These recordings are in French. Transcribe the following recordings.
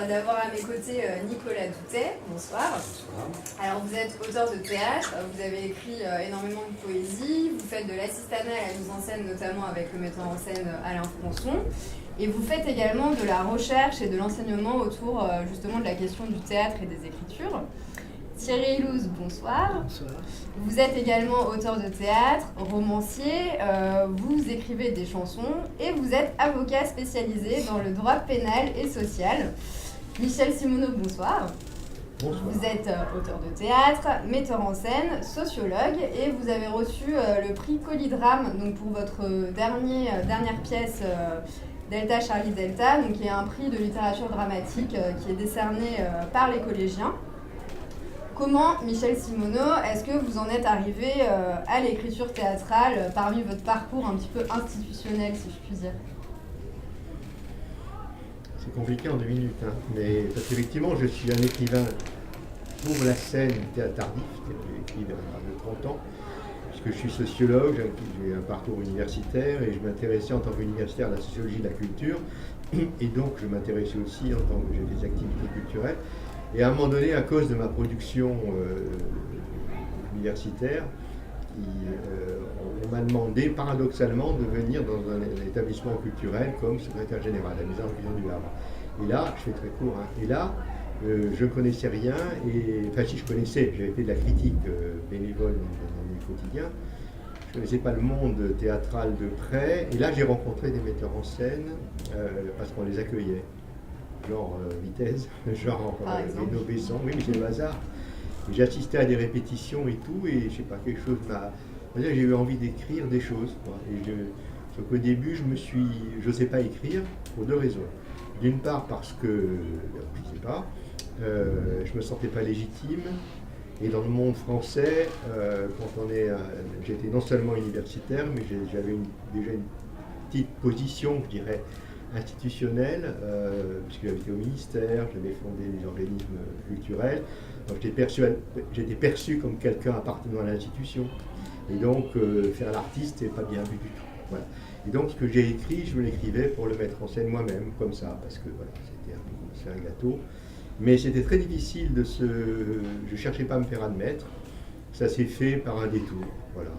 d'avoir à mes côtés Nicolas Doutet. Bonsoir. Bonsoir. Alors vous êtes auteur de théâtre, vous avez écrit énormément de poésie, vous faites de l'assistanat et la mise en scène notamment avec le metteur en scène Alain Françon. Et vous faites également de la recherche et de l'enseignement autour justement de la question du théâtre et des écritures. Thierry Ilouz, bonsoir. Bonsoir. Vous êtes également auteur de théâtre, romancier, vous écrivez des chansons et vous êtes avocat spécialisé dans le droit pénal et social. Michel Simoneau, bonsoir. Bonsoir. Vous êtes auteur de théâtre, metteur en scène, sociologue et vous avez reçu le prix Colidrame donc pour votre dernière pièce Delta Charlie Delta, donc qui est un prix de littérature dramatique qui est décerné par les collégiens. Comment, Michel Simoneau, est-ce que vous en êtes arrivé à l'écriture théâtrale parmi votre parcours un petit peu institutionnel, si je puis dire? C'est compliqué en 2 minutes, hein. Mais parce qu'effectivement, je suis un écrivain pour la scène théâtre tardif, j'ai écrit vers 30 ans, puisque je suis sociologue, j'ai un parcours universitaire et je m'intéressais en tant qu'universitaire à la sociologie de la culture, et donc je m'intéressais aussi en tant que j'ai des activités culturelles. Et à un moment donné, à cause de ma production universitaire, on m'a demandé paradoxalement de venir dans un établissement culturel comme secrétaire général à la Maison du Havre. Et là, je fais très court, hein, et là, je ne connaissais rien, enfin si je connaissais, j'avais fait de la critique bénévole dans les quotidiens, je ne connaissais pas le monde théâtral de près, et là j'ai rencontré des metteurs en scène parce qu'on les accueillait. Genre Vitesse, genre Beno Besson, oui mais c'est le hasard. J'ai assisté à des répétitions et tout, et je sais pas, quelque chose m'a... J'ai eu envie d'écrire des choses, quoi. Sauf qu'au début, je ne sais pas écrire pour 2 raisons. D'une part parce que, je sais pas, je me sentais pas légitime, et dans le monde français, quand j'étais non seulement universitaire, mais j'avais déjà une petite position, je dirais, institutionnelle, puisque j'avais été au ministère, j'avais fondé des organismes culturels, donc j'étais perçu comme quelqu'un appartenant à l'institution. Et donc faire l'artiste, c'est pas bien vu du tout. Voilà. Et donc ce que j'ai écrit, je me l'écrivais pour le mettre en scène moi-même, comme ça, parce que voilà, c'était un peu comme ça un gâteau. Mais c'était très difficile je cherchais pas à me faire admettre, ça s'est fait par un détour. Voilà.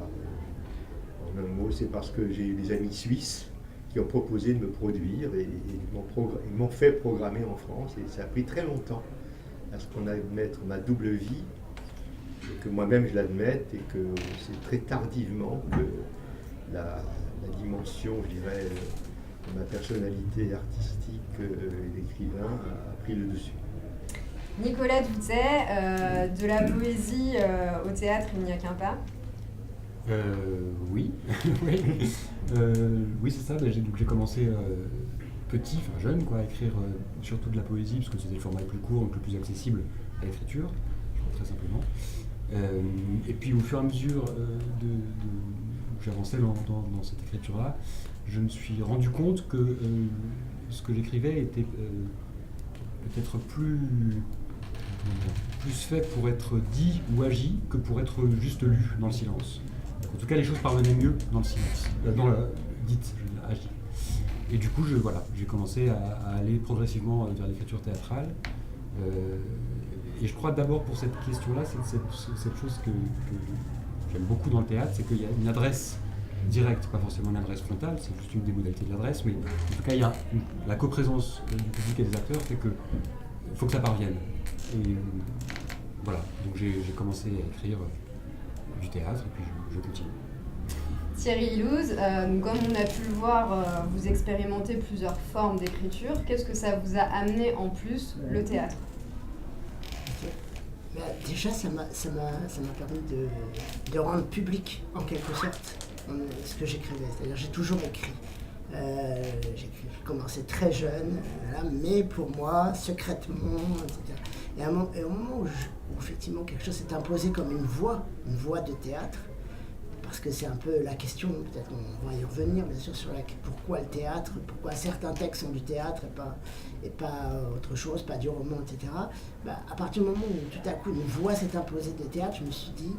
En un mot, c'est parce que j'ai eu des amis suisses qui ont proposé de me produire et ils m'ont fait programmer en France, et ça a pris très longtemps à ce qu'on admette ma double vie, et que moi-même je l'admette, et que c'est très tardivement que la dimension, je dirais, de ma personnalité artistique et d'écrivain a pris le dessus. Nicolas Doutet, de la poésie au théâtre, il n'y a qu'un pas. Oui, oui, oui c'est ça. J'ai commencé petit, enfin jeune, quoi, à écrire surtout de la poésie, parce que c'était le format le plus court, donc le plus accessible à l'écriture, très simplement. Et puis au fur et à mesure où j'avançais dans cette écriture-là, je me suis rendu compte que ce que j'écrivais était peut-être plus fait pour être dit ou agi que pour être juste lu dans le silence. En tout cas, les choses parvenaient mieux dans le silence, dans le dite, je veux dire, agi. Et du coup, j'ai commencé à aller progressivement vers l'écriture théâtrale. Et je crois d'abord pour cette question-là, c'est cette chose que j'aime beaucoup dans le théâtre, c'est qu'il y a une adresse directe, pas forcément une adresse frontale, c'est juste une des modalités de l'adresse, mais en tout cas, il y a la coprésence du public et des acteurs fait que faut que ça parvienne. Et voilà, donc j'ai commencé à écrire du théâtre, et puis je continue. Thierry Ilouz, comme on a pu le voir, vous expérimentez plusieurs formes d'écriture. Qu'est-ce que ça vous a amené en plus, le théâtre? Bah, déjà, ça m'a permis de rendre public, en quelque sorte, ce que j'écrivais. C'est-à-dire, j'ai toujours écrit. J'ai commencé très jeune, voilà, mais pour moi, secrètement, etc. Et au moment où effectivement quelque chose s'est imposé comme une voie de théâtre, parce que c'est un peu la question, peut-être on va y revenir bien sûr, sur pourquoi le théâtre, pourquoi certains textes sont du théâtre et pas autre chose, pas du roman, etc. Bah, à partir du moment où tout à coup une voix s'est imposée des théâtres, je me suis dit,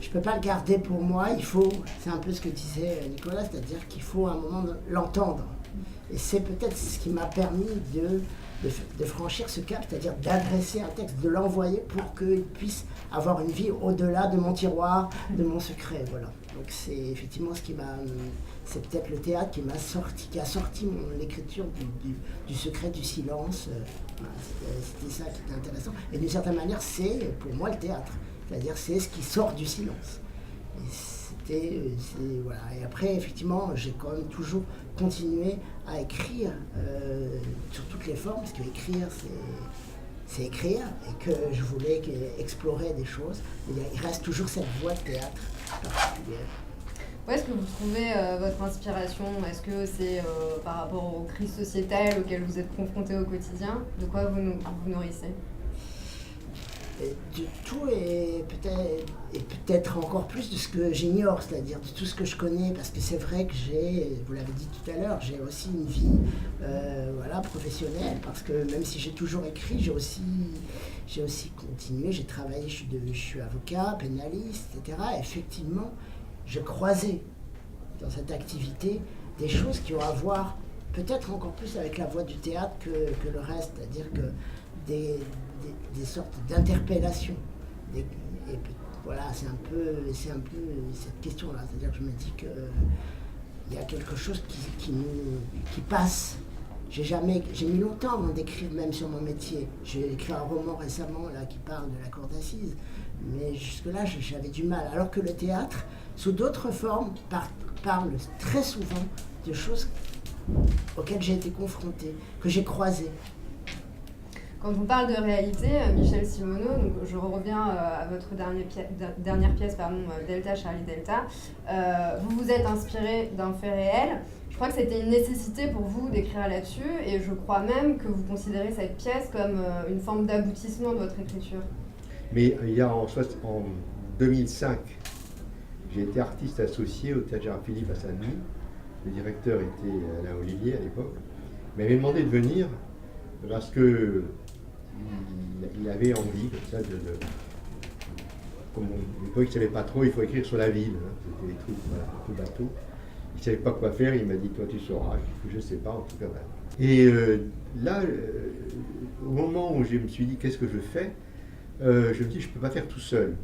je ne peux pas le garder pour moi, c'est un peu ce que disait Nicolas, c'est-à-dire qu'il faut à un moment l'entendre. Et c'est peut-être ce qui m'a permis de franchir ce cap, c'est-à-dire d'adresser un texte, de l'envoyer pour qu'il puisse avoir une vie au-delà de mon tiroir, de mon secret, voilà. Donc c'est effectivement c'est peut-être le théâtre qui a sorti l'écriture du secret, du silence. Voilà, c'était ça qui était intéressant. Et d'une certaine manière, c'est pour moi le théâtre, c'est-à-dire c'est ce qui sort du silence. Voilà. Et après, effectivement, j'ai quand même toujours continué à écrire sur toutes les formes, parce que écrire, c'est écrire, et que je voulais explorer des choses. Il reste toujours cette voie de théâtre particulière. Où est-ce que vous trouvez votre inspiration? Est-ce que c'est par rapport aux crises sociétales auxquelles vous êtes confrontés au quotidien? De quoi vous nourrissez? De tout et peut-être encore plus de ce que j'ignore, c'est-à-dire de tout ce que je connais, parce que c'est vrai que vous l'avez dit tout à l'heure, j'ai aussi une vie professionnelle, parce que même si j'ai toujours écrit, j'ai aussi continué, j'ai travaillé, je suis avocat, pénaliste, etc. Et effectivement, je croisais dans cette activité des choses qui ont à voir peut-être encore plus avec la voie du théâtre que le reste, c'est-à-dire que des sortes d'interpellations. Voilà, c'est un peu cette question-là. C'est-à-dire que je me dis qu'il y a quelque chose qui passe. J'ai mis longtemps avant d'écrire, même sur mon métier. J'ai écrit un roman récemment là, qui parle de la cour d'assises. Mais jusque-là, j'avais du mal. Alors que le théâtre, sous d'autres formes, parle très souvent de choses auxquelles j'ai été confrontée, que j'ai croisées. Quand on parle de réalité, Michel Simoneau, donc je reviens à votre dernière pièce, Delta Charlie Delta, vous vous êtes inspiré d'un fait réel. Je crois que c'était une nécessité pour vous d'écrire là-dessus, et je crois même que vous considérez cette pièce comme une forme d'aboutissement de votre écriture. Mais il y a en 2005, j'ai été artiste associé au Théâtre Gérard-Philippe à Saint-Denis. Le directeur était Alain Olivier à l'époque. Il m'avait demandé de venir parce que il avait envie, comme ça, comme à l'époque il ne savait pas trop, il faut écrire sur la ville. Hein. C'était des trucs un peu bateau. Il ne savait pas quoi faire, il m'a dit, toi tu sauras. Je ne sais pas, en tout cas. Voilà. Et là, au moment où je me suis dit, qu'est-ce que je fais, je me dis, je ne peux pas faire tout seul.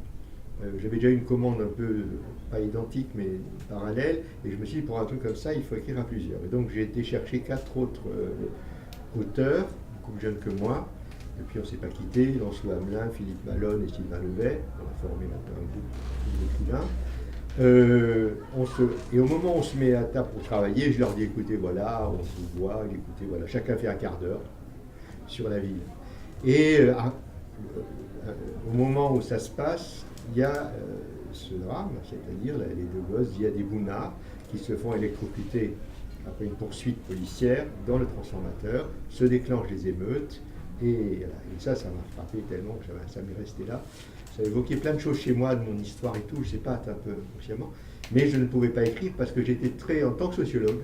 J'avais déjà une commande un peu, pas identique, mais parallèle, et je me suis dit, pour un truc comme ça, il faut écrire à plusieurs. Et donc j'ai été chercher 4 autres auteurs, beaucoup plus jeunes que moi, et puis on ne s'est pas quittés, Lancelot Hamelin, Philippe Malone et Sylvain Levet, on a formé maintenant un groupe d'écrivains. Et au moment où on se met à table pour travailler, je leur dis, écoutez, voilà, on se voit, écoutez, voilà, chacun fait un quart d'heure sur la ville. Et au moment où ça se passe, il y a ce drame, c'est-à-dire les 2 gosses, il y a des bounards qui se font électrocuter après une poursuite policière dans le transformateur, se déclenchent les émeutes, et ça m'a frappé tellement que ça m'est resté là. Ça a évoqué plein de choses chez moi, de mon histoire et tout, je ne sais pas, un peu consciemment, mais je ne pouvais pas écrire parce que j'étais en tant que sociologue,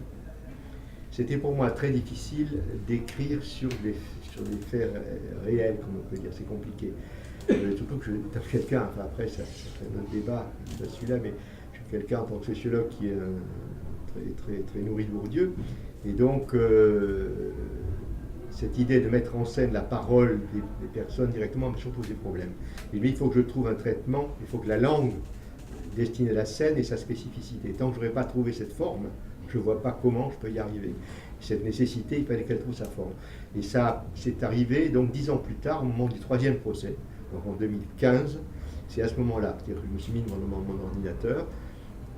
c'était pour moi très difficile d'écrire sur des faits réels, comme on peut dire, c'est compliqué. Surtout que je suis quelqu'un, enfin après ça c'est un autre débat, pas celui-là, mais je suis quelqu'un en tant que sociologue qui est très nourri de Bourdieu, et donc cette idée de mettre en scène la parole des personnes directement m'a toujours posé problème. Et lui, il faut que je trouve un traitement, il faut que la langue destinée à la scène ait sa spécificité. Tant que je n'aurais pas trouvé cette forme, je ne vois pas comment je peux y arriver. Cette nécessité, il fallait qu'elle trouve sa forme. Et ça, c'est arrivé donc 10 ans plus tard, au moment du 3e procès, donc en 2015, c'est à ce moment-là, c'est-à-dire que je me suis mis devant mon ordinateur,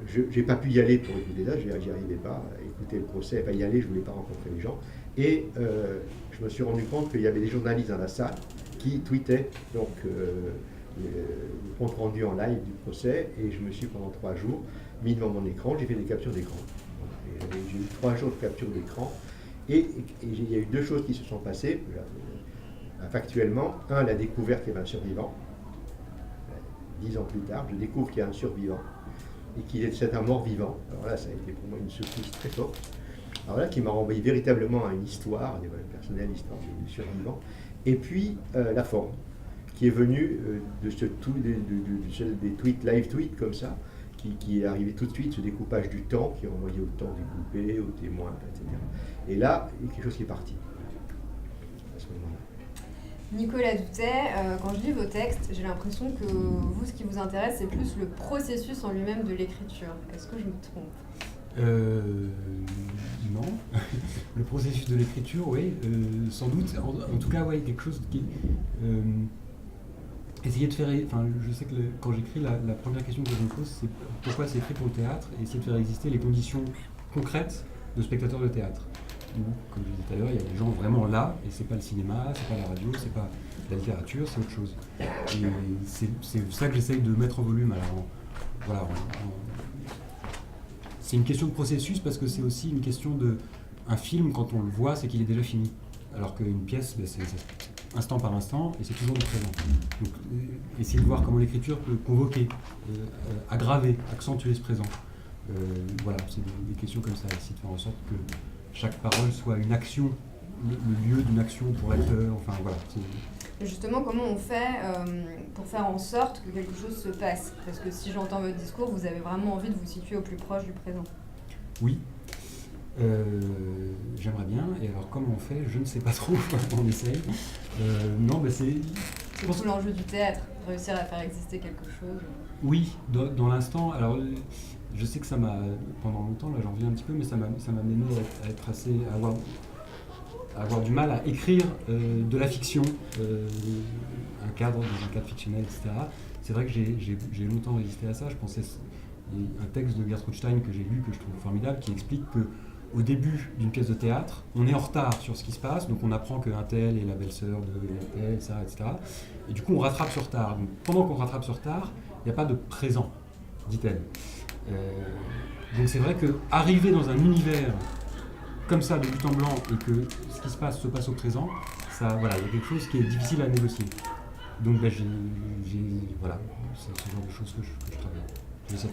je n'ai pas pu y aller pour écouter ça, j'y arrivais pas à écouter le procès, pas y aller, je ne voulais pas rencontrer les gens, et je me suis rendu compte qu'il y avait des journalistes dans la salle qui tweetaient donc le compte rendu en live du procès, et je me suis pendant 3 jours mis devant mon écran, j'ai fait des captures d'écran. J'ai eu 3 jours de capture d'écran, et il y a eu 2 choses qui se sont passées. Factuellement, la découverte qu'il y avait un survivant. 10 ans plus tard, je découvre qu'il y a un survivant et qu'il est un mort-vivant. Alors là, ça a été pour moi une secousse très forte. Alors là, qui m'a renvoyé véritablement à une histoire, des personnels, l'histoire du survivant. Et puis, la forme, qui est venue des tweets, live tweets comme ça, qui est arrivé tout de suite, ce découpage du temps, qui est renvoyé au temps découpé, aux témoins, etc. Et là, il y a quelque chose qui est parti. À ce Nicolas Doutet, quand je lis vos textes, j'ai l'impression que vous, ce qui vous intéresse, c'est plus le processus en lui-même de l'écriture. Est-ce que je me trompe ? Non. Le processus de l'écriture, oui, sans doute. En tout cas, oui, quelque chose qui... essayer de faire... Enfin, je sais que quand j'écris, la première question que je me pose, c'est pourquoi c'est écrit pour le théâtre, et essayer de faire exister les conditions concrètes de spectateurs de théâtre. Comme je disais tout à l'heure, il y a des gens vraiment là, et c'est pas le cinéma, c'est pas la radio, c'est pas la littérature, c'est autre chose. Et c'est ça que j'essaye de mettre en volume. Alors, voilà, c'est une question de processus parce que c'est aussi une question de... Un film, quand on le voit, c'est qu'il est déjà fini. Alors qu'une pièce, c'est instant par instant, et c'est toujours du présent. Donc, essayer de voir comment l'écriture peut convoquer, aggraver, accentuer ce présent. Voilà, c'est des questions comme ça, essayer de faire en sorte que chaque parole soit une action, le lieu d'une action pour l'acteur, enfin voilà. Justement, comment on fait pour faire en sorte que quelque chose se passe ? Parce que si j'entends votre discours, vous avez vraiment envie de vous situer au plus proche du présent. Oui, j'aimerais bien, et alors comment on fait ? Je ne sais pas trop, on essaye. Non, mais c'est tout l'enjeu du théâtre, réussir à faire exister quelque chose. Oui, dans l'instant, alors... Je sais que ça m'a, pendant longtemps, là j'en reviens un petit peu, mais ça m'a mené à être assez, à avoir du mal à écrire de la fiction, un cadre fictionnel, etc. C'est vrai que j'ai longtemps résisté à ça. Je pensais, il y a un texte de Gertrude Stein que j'ai lu, que je trouve formidable, qui explique qu'au début d'une pièce de théâtre, on est en retard sur ce qui se passe, donc on apprend qu'un tel est la belle-sœur de un tel, etc. Et du coup on rattrape ce retard. Donc, pendant qu'on rattrape ce retard, il n'y a pas de présent, dit-elle. Donc c'est vrai qu'arriver dans un univers comme ça de but en blanc et que ce qui se passe au présent, ça, voilà, il y a quelque chose qui est difficile à négocier. Donc voilà, c'est ce genre de choses que je travaille. J'essaie de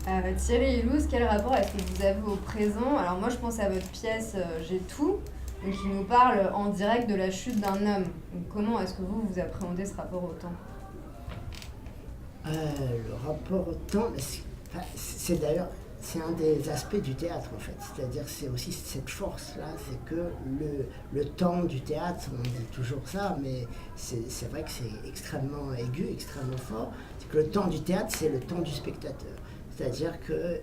travailler. Thierry Ilouz, quel rapport est-ce que vous avez au présent ? Alors moi je pense à votre pièce J'ai tout, donc qui nous parle en direct de la chute d'un homme. Donc comment est-ce que vous appréhendez ce rapport au temps ? Le rapport au temps, c'est d'ailleurs, c'est un des aspects du théâtre en fait, c'est-à-dire c'est aussi cette force-là, c'est que le temps du théâtre, on dit toujours ça, mais c'est vrai que c'est extrêmement aigu, extrêmement fort, c'est que le temps du théâtre, c'est le temps du spectateur, c'est-à-dire que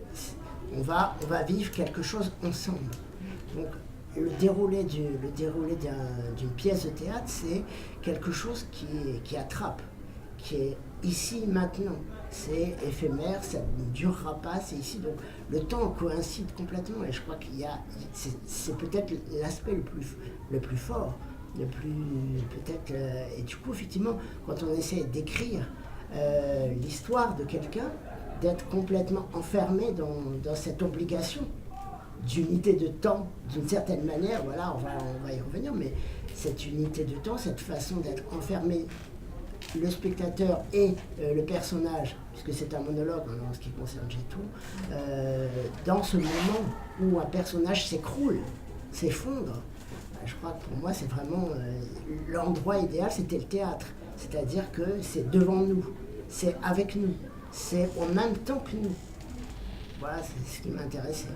on va vivre quelque chose ensemble. Donc le déroulé d'une pièce de théâtre, c'est quelque chose qui attrape, qui est ici, maintenant. C'est éphémère, ça ne durera pas, c'est ici. Donc le temps coïncide complètement et je crois c'est peut-être l'aspect le plus fort, le plus peut-être... et du coup, effectivement, quand on essaie d'écrire l'histoire de quelqu'un, d'être complètement enfermé dans cette obligation d'unité de temps, d'une certaine manière, voilà, on va y revenir, mais cette unité de temps, cette façon d'être enfermé, le spectateur et le personnage, puisque c'est un monologue en ce qui concerne J'ai tout, dans ce moment où un personnage s'écroule, s'effondre, je crois que pour moi c'est vraiment l'endroit idéal, c'était le théâtre. C'est-à-dire que c'est devant nous, c'est avec nous, c'est en même temps que nous. Voilà, c'est ce qui m'intéressait.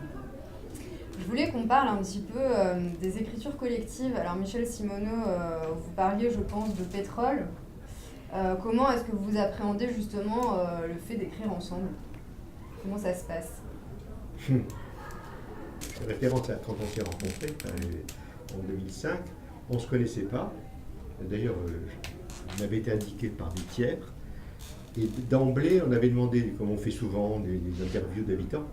Je voulais qu'on parle un petit peu des écritures collectives. Alors Michel Simoneau, vous parliez, je pense, de Pétrole. Comment est-ce que vous appréhendez justement le fait d'écrire ensemble ? Comment ça se passe ? Je fais référence à quand on s'est rencontrés en 2005. On ne se connaissait pas. D'ailleurs, on avait été indiqué par des tiers. Et d'emblée, on avait demandé, comme on fait souvent, des interviews d'habitants.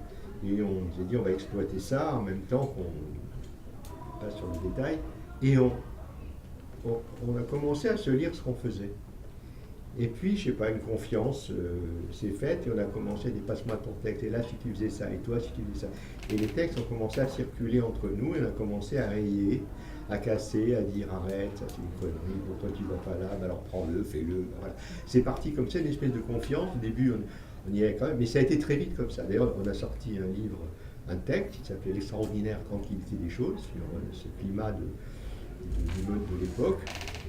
Et on s'est dit, on va exploiter ça en même temps qu'on passe sur le détail. Et on a commencé à se lire ce qu'on faisait. Et puis, je sais pas, une confiance s'est faite et on a commencé à dire passe-moi ton texte, et là si tu faisais ça, et toi si tu faisais ça. Et les textes ont commencé à circuler entre nous et on a commencé à rayer, à casser, à dire arrête, ça c'est une connerie, pourquoi tu vas pas là, alors prends-le, fais-le. Voilà. C'est parti comme ça, une espèce de confiance. Au début, on y allait quand même, mais ça a été très vite comme ça. D'ailleurs, on a sorti un livre, un texte qui s'appelait L'extraordinaire tranquillité des choses, sur ce climat de l'émeute de l'époque.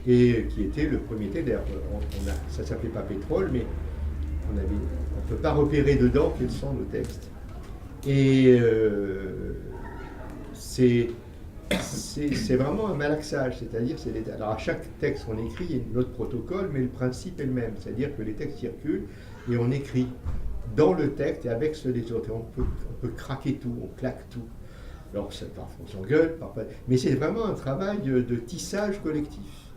Et qui était le premier texte, d'ailleurs, ça s'appelait pas Pétrole, mais on ne peut pas repérer dedans quels sont nos textes. Et c'est c'est vraiment un malaxage, c'est-à-dire, alors à chaque texte qu'on écrit, il y a notre protocole, mais le principe est le même, c'est-à-dire que les textes circulent et on écrit dans le texte et avec ceux des autres. Et on peut craquer tout, on claque tout. Alors parfois on s'engueule, parfois, mais c'est vraiment un travail de tissage collectif.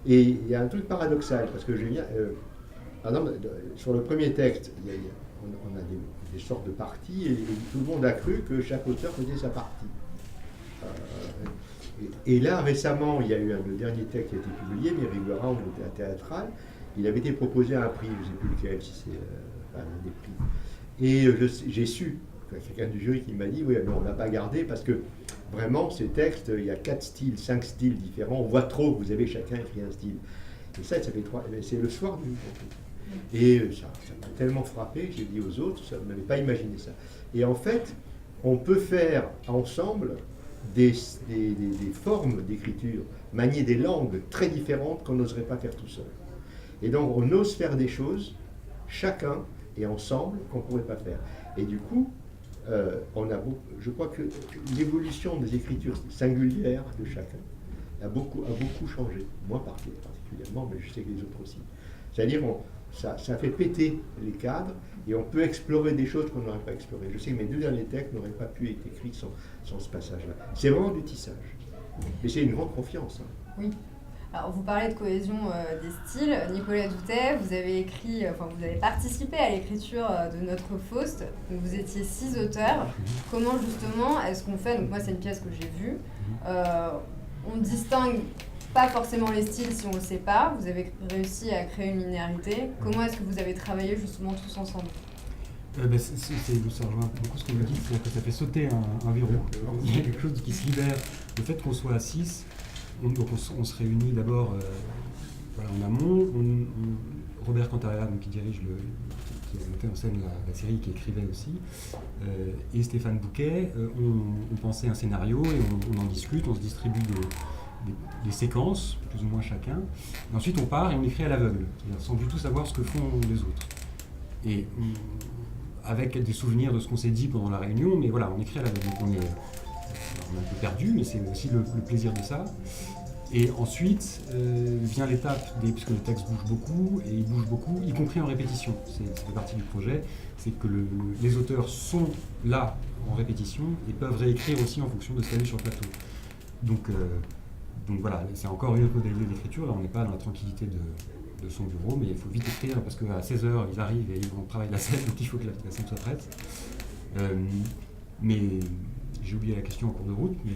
Et il y a un truc paradoxal, parce que par exemple, sur le premier texte, on a des sortes de parties, et tout le monde a cru que chaque auteur faisait sa partie. Et là, récemment, il y a eu le dernier texte qui a été publié, Merry-Go-Round, un théâtral. Il avait été proposé à un prix, je ne sais plus lequel, si c'est des prix. Et j'ai su, quelqu'un du jury qui m'a dit, oui, mais on ne l'a pas gardé parce que vraiment, ces textes, il y a 4 styles, 5 styles différents. On voit trop, vous avez chacun écrit un style. Et ça fait 3. C'est le soir du. Et ça m'a tellement frappé, j'ai dit aux autres, ça ne m'avait pas imaginé ça. Et en fait, on peut faire ensemble des formes d'écriture, manier des langues très différentes qu'on n'oserait pas faire tout seul. Et donc on ose faire des choses, chacun et ensemble, qu'on ne pourrait pas faire. Et du coup, je crois que l'évolution des écritures singulières de chacun a beaucoup changé. Moi particulièrement, mais je sais que les autres aussi. C'est-à-dire ça fait péter les cadres et on peut explorer des choses qu'on n'aurait pas explorées. Je sais que mes 2 derniers textes n'auraient pas pu être écrits sans ce passage-là. C'est vraiment du tissage. Mais c'est une grande confiance. Oui. Alors, vous parlez de cohésion des styles. Nicolas Doutet, vous avez participé à l'écriture de Notre Faust. Donc, vous étiez 6 auteurs. Comment justement est-ce qu'on fait? Donc moi, c'est une pièce que j'ai vue. On distingue pas forcément les styles si on ne le sait pas. Vous avez réussi à créer une linéarité. Comment est-ce que vous avez travaillé justement tous ensemble? Ça rejoint beaucoup ce que vous dites, c'est-à-dire que ça fait sauter un verrou. Il y a quelque chose qui se libère. Le fait qu'on soit à 6, on se réunit d'abord en amont. Robert Cantarella, qui dirige qui a monté en scène la série, qui écrivait aussi, et Stéphane Bouquet, on pensait un scénario et on en discute, on se distribue des séquences, plus ou moins chacun. Et ensuite on part et on écrit à l'aveugle, c'est-à-dire sans du tout savoir ce que font les autres. Et avec des souvenirs de ce qu'on s'est dit pendant la réunion, mais voilà, on écrit à l'aveugle. Donc on est un peu perdu, mais c'est aussi le plaisir de ça. Et ensuite vient l'étape, puisque le texte bouge beaucoup, et il bouge beaucoup, y compris en répétition. Ça fait partie du projet, c'est que les auteurs sont là en répétition et peuvent réécrire aussi en fonction de ce qu'il y a sur le plateau. Donc voilà, c'est encore une autre modalité d'écriture. Là, on n'est pas dans la tranquillité de son bureau, mais il faut vite écrire parce qu'à 16h, ils arrivent et ils vont travailler la scène, donc il faut que la scène soit prête. Mais j'ai oublié la question en cours de route, mais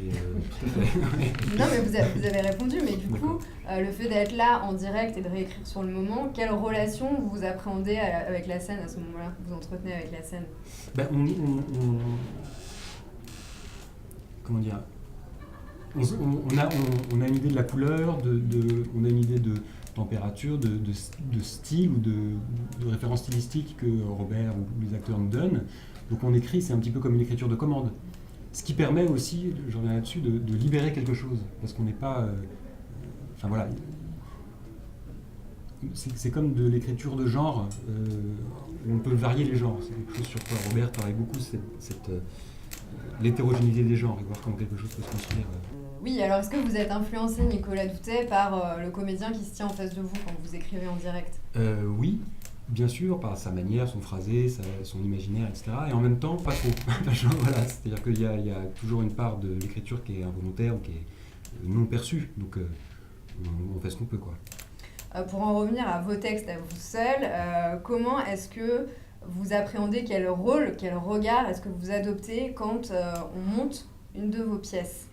Non, mais vous avez répondu, mais du coup, le fait d'être là en direct et de réécrire sur le moment, quelle relation vous appréhendez avec la scène à ce moment-là? Vous entretenez avec la scène? Comment dire? On a une idée de la couleur, on a une idée de température, de style ou de référence stylistique que Robert ou les acteurs nous donnent. Donc on écrit, c'est un petit peu comme une écriture de commande. Ce qui permet aussi, je reviens là-dessus, de libérer quelque chose. Parce qu'on n'est pas... voilà. C'est comme de l'écriture de genre. On peut varier les genres. C'est quelque chose sur quoi Robert travaille beaucoup, l'hétérogénéité des genres et voir comment quelque chose peut se construire. Oui, alors est-ce que vous êtes influencé, Nicolas Doutet, par le comédien qui se tient en face de vous quand vous écrivez en direct? Oui, bien sûr, par sa manière, son phrasé, son imaginaire, etc. Et en même temps, pas trop. Voilà, c'est-à-dire qu'il y a toujours une part de l'écriture qui est involontaire ou qui est non perçue. Donc on fait ce qu'on peut, quoi. Pour en revenir à vos textes à vous seuls, comment est-ce que vous appréhendez, quel rôle, quel regard est-ce que vous adoptez quand on monte une de vos pièces?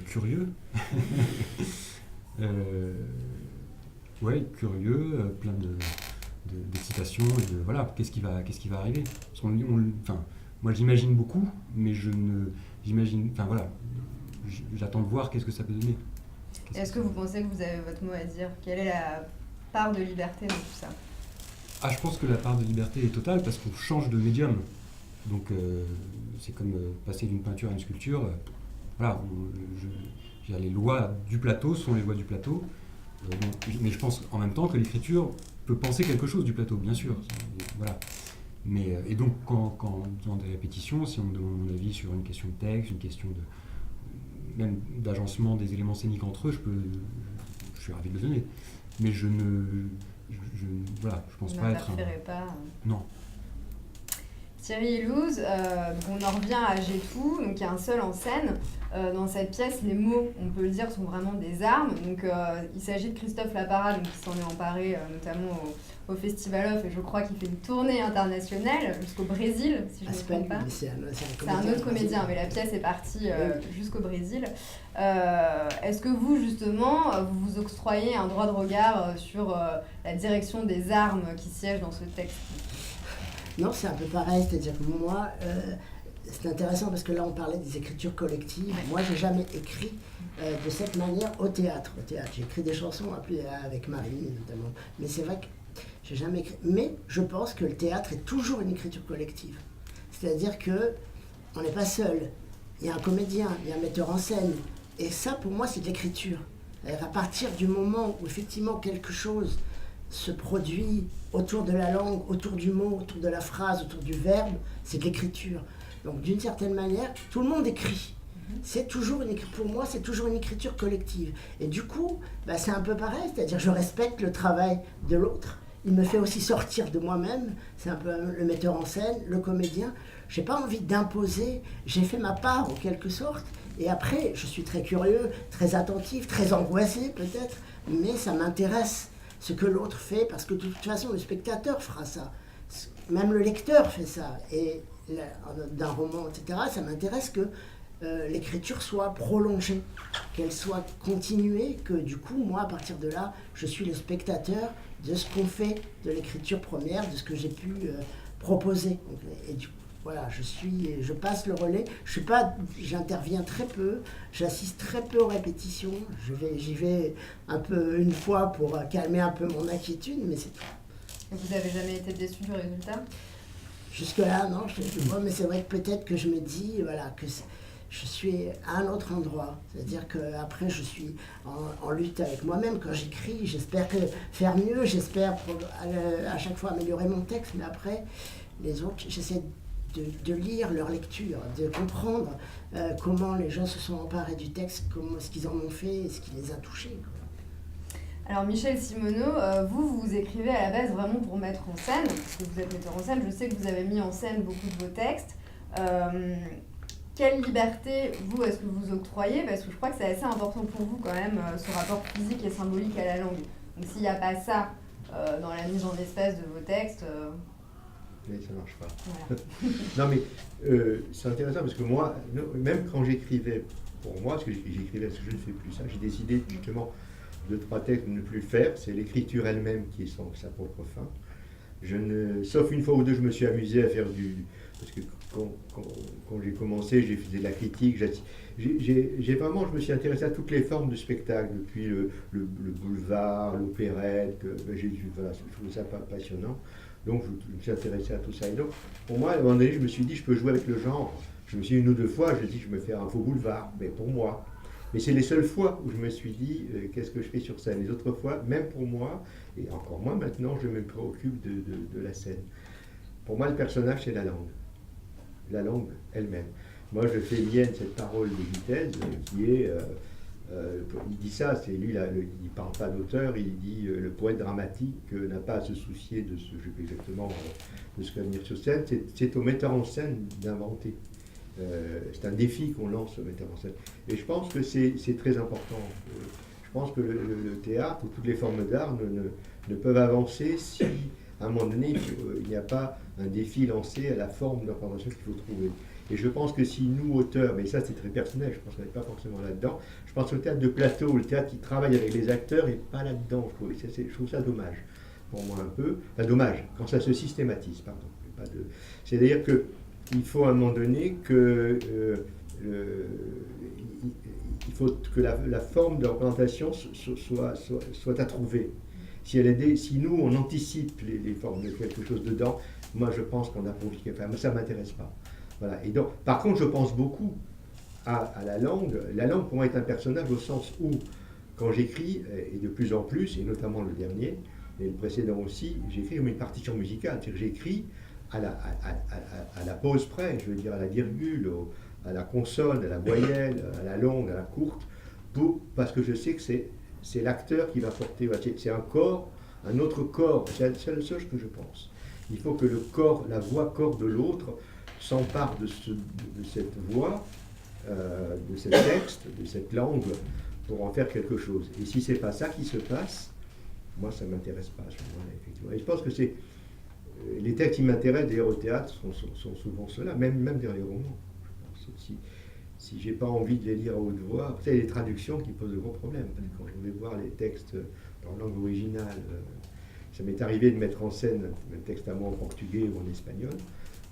Curieux. Ouais, curieux, plein d'excitation et de voilà, qu'est-ce qui va arriver. Parce moi j'imagine beaucoup, mais j'attends de voir qu'est-ce que ça peut donner. Est-ce que vous pensez que vous avez votre mot à dire? Quelle est la part de liberté dans tout ça? Je pense que la part de liberté est totale parce qu'on change de médium. Donc c'est comme passer d'une peinture à une sculpture. Voilà, les lois du plateau sont les lois du plateau. Mais je pense en même temps que l'écriture peut penser quelque chose du plateau, bien sûr. Voilà. Et donc, quand dans des répétitions, si on me demande mon avis sur une question de texte, une question même d'agencement des éléments scéniques entre eux, je suis ravi de le donner. Mais je pense pas être pas. Non. Thierry Illouz, on en revient à J'ai tout, donc il y a un seul en scène. Dans cette pièce, les mots, on peut le dire, sont vraiment des armes. Donc il s'agit de Christophe Laparade, qui s'en est emparé notamment au Festival Off, et je crois qu'il fait une tournée internationale jusqu'au Brésil, si je ne me trompe pas. C'est un autre comédien, mais la pièce est partie jusqu'au Brésil. Est-ce que vous, justement, vous vous octroyez un droit de regard sur la direction des armes qui siègent dans ce texte ? Non, c'est un peu pareil, c'est-à-dire que moi, c'est intéressant parce que là on parlait des écritures collectives. Moi, j'ai jamais écrit de cette manière au théâtre. J'ai écrit des chansons avec Marie notamment, mais c'est vrai que j'ai jamais écrit. Mais je pense que le théâtre est toujours une écriture collective. C'est-à-dire que on n'est pas seul. Il y a un comédien, il y a un metteur en scène, et ça, pour moi, c'est de l'écriture. À partir du moment où effectivement quelque chose se produit autour de la langue, autour du mot, autour de la phrase, autour du verbe, c'est de l'écriture. Donc d'une certaine manière, tout le monde écrit. C'est toujours pour moi, c'est toujours une écriture collective. Et du coup, c'est un peu pareil, c'est-à-dire je respecte le travail de l'autre. Il me fait aussi sortir de moi-même. C'est un peu le metteur en scène, le comédien. J'ai pas envie d'imposer. J'ai fait ma part en quelque sorte. Et après, je suis très curieux, très attentif, très angoissé peut-être, mais ça m'intéresse ce que l'autre fait, parce que de toute façon, le spectateur fera ça. Même le lecteur fait ça. Et d'un roman, etc., ça m'intéresse que l'écriture soit prolongée, qu'elle soit continuée, que du coup, moi, à partir de là, je suis le spectateur de ce qu'on fait de l'écriture première, de ce que j'ai pu proposer. Et du coup, voilà, je passe le relais. J'interviens très peu, j'assiste très peu aux répétitions. J'y vais un peu une fois pour calmer un peu mon inquiétude, mais c'est tout. Et vous n'avez jamais été déçu du résultat ? Jusque-là, non, je ne sais pas, mais c'est vrai que peut-être que je me dis que je suis à un autre endroit. C'est-à-dire qu'après, je suis en lutte avec moi-même. Quand j'écris, j'espère faire mieux, j'espère à chaque fois améliorer mon texte, mais après, les autres, j'essaie de lire leur lecture, de comprendre comment les gens se sont emparés du texte, comment ce qu'ils en ont fait, ce qui les a touchés. Alors Michel Simoneau, vous écrivez à la base vraiment pour mettre en scène, parce que vous êtes metteur en scène, je sais que vous avez mis en scène beaucoup de vos textes. Quelle liberté, vous, est-ce que vous octroyez ? Parce que je crois que c'est assez important pour vous quand même, ce rapport physique et symbolique à la langue. Donc s'il n'y a pas ça dans la mise en espace de vos textes... Mais ça marche pas. Voilà. Non mais c'est intéressant parce que moi, même quand j'écrivais pour moi, parce que j'écrivais parce que je ne fais plus ça, j'ai décidé justement 2-3 textes de ne plus le faire. C'est l'écriture elle-même qui est sa propre fin. Sauf une fois ou deux, je me suis amusé à faire parce que quand j'ai commencé, j'ai fait de la critique. Je me suis intéressé à toutes les formes de spectacle, depuis le boulevard, l'opérette. Je trouve ça passionnant. Donc je me suis intéressé à tout ça. Et donc, pour moi, à un moment donné, je me suis dit, je peux jouer avec le genre. Je me suis dit une ou deux fois, je me suis dit, je vais me faire un faux boulevard, mais pour moi. Mais c'est les seules fois où je me suis dit, qu'est-ce que je fais sur scène ? Les autres fois, même pour moi, et encore moins maintenant, je me préoccupe de la scène. Pour moi, le personnage, c'est la langue elle-même. Moi, je fais mienne cette parole de Vitesse, qui est... il dit ça, c'est lui, il ne parle pas d'auteur, il dit le poète dramatique n'a pas à se soucier de ce qui va venir sur scène, c'est au metteur en scène d'inventer. C'est un défi qu'on lance au metteur en scène. Et je pense que c'est très important. Je pense que le théâtre ou toutes les formes d'art ne peuvent avancer si, à un moment donné, il n'y a pas un défi lancé à la forme de représentation qu'il faut trouver. Et je pense que si nous, auteurs, mais ça c'est très personnel, je pense qu'on n'est pas forcément là-dedans, je pense au théâtre de plateau, le théâtre qui travaille avec les acteurs n'est pas là-dedans, je trouve ça dommage, pour moi un peu. Enfin dommage, quand ça se systématise, pardon. C'est-à-dire qu'il faut à un moment donné que il faut que la forme de représentation soit à trouver. Si nous, on anticipe les formes de quelque chose dedans, moi je pense qu'on a profité. Enfin, ça ne m'intéresse pas. Voilà. Et donc, par contre, je pense beaucoup à la langue. La langue, pour moi, est un personnage au sens où, quand j'écris, et de plus en plus, et notamment le dernier, et le précédent aussi, j'écris comme une partition musicale. C'est-à-dire que j'écris à la pause près, je veux dire à la virgule, à la consonne, à la voyelle, à la longue, à la courte, parce que je sais que c'est l'acteur qui va porter, c'est un corps, un autre corps, c'est la seule chose que je pense. Il faut que le corps, la voix corps de l'autre s'empare de cette voix, de ce texte, de cette langue, pour en faire quelque chose. Et si c'est pas ça qui se passe, moi ça m'intéresse pas à ce moment-là, effectivement. Et je pense que c'est les textes qui m'intéressent d'ailleurs au théâtre sont souvent ceux-là, même dans les romans. Je pense. Si j'ai pas envie de les lire à haute voix, c'est les traductions qui posent de gros problèmes. Parce que quand je vais voir les textes en langue originale, ça m'est arrivé de mettre en scène un texte à moi en portugais ou en espagnol.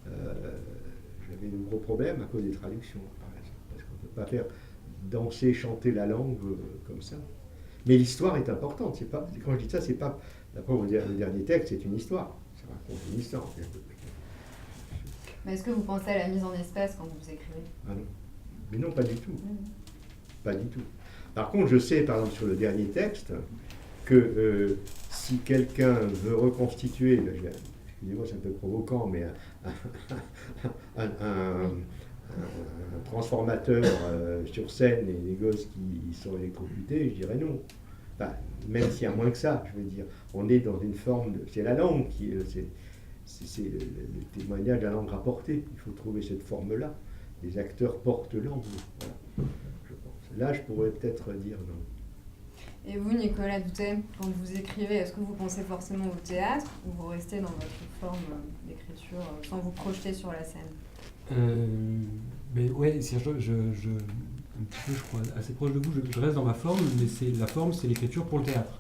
J'avais de gros problèmes à cause des traductions, par exemple, parce qu'on ne peut pas faire danser, chanter la langue comme ça. Mais l'histoire est importante. C'est pas, quand je dis ça, c'est pas. D'après le dernier texte, c'est une histoire. Ça raconte une histoire. Mais est-ce que vous pensez à la mise en espace quand vous écrivez? Ah non. Mais non, pas du tout. Pas du tout. Par contre, je sais, par exemple, sur le dernier texte, que si quelqu'un veut reconstituer, excusez-moi, c'est un peu provoquant, mais un transformateur sur scène et des gosses qui sont électrocutés, je dirais non. Enfin, même s'il y a moins que ça, je veux dire. On est dans une forme de... C'est la langue qui... c'est le témoignage de la langue rapportée. Il faut trouver cette forme-là. Les acteurs portent langue. Voilà, je pense. Là, je pourrais peut-être dire non. Et vous, Nicolas Doutet, quand vous écrivez, est-ce que vous pensez forcément au théâtre ou vous restez dans votre forme d'écriture sans vous projeter sur la scène? Mais ouais, Serge, un petit peu, je crois, assez proche de vous, je reste dans ma forme, mais la forme, c'est l'écriture pour le théâtre.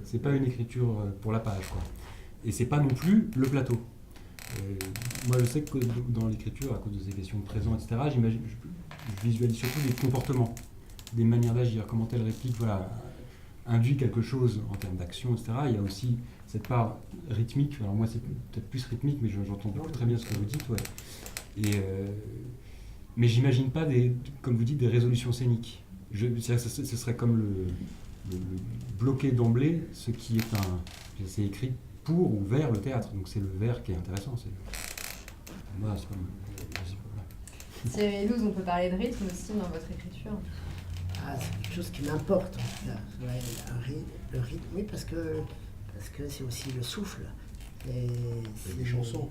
C'est pas une écriture pour la page, quoi. Et c'est pas non plus le plateau. Moi, je sais que dans l'écriture, à cause de ces questions de présent, etc., je visualise surtout des comportements, des manières d'agir, comment telle réplique, voilà, induit quelque chose en termes d'action, etc. Il y a aussi cette part rythmique. Alors moi, c'est peut-être plus rythmique, mais j'entends très bien ce que vous dites, ouais. Mais j'imagine pas comme vous dites, des résolutions scéniques. Ce serait comme le bloquer d'emblée ce qui est c'est écrit pour ou vers le théâtre. Donc c'est le vers qui est intéressant. Moi, c'est pas Thierry Elouz, on peut parler de rythme aussi dans votre écriture. Ah, c'est quelque chose qui m'importe, en tout cas. Ouais, le rythme, oui, parce que c'est aussi le souffle. Et c'est des chansons.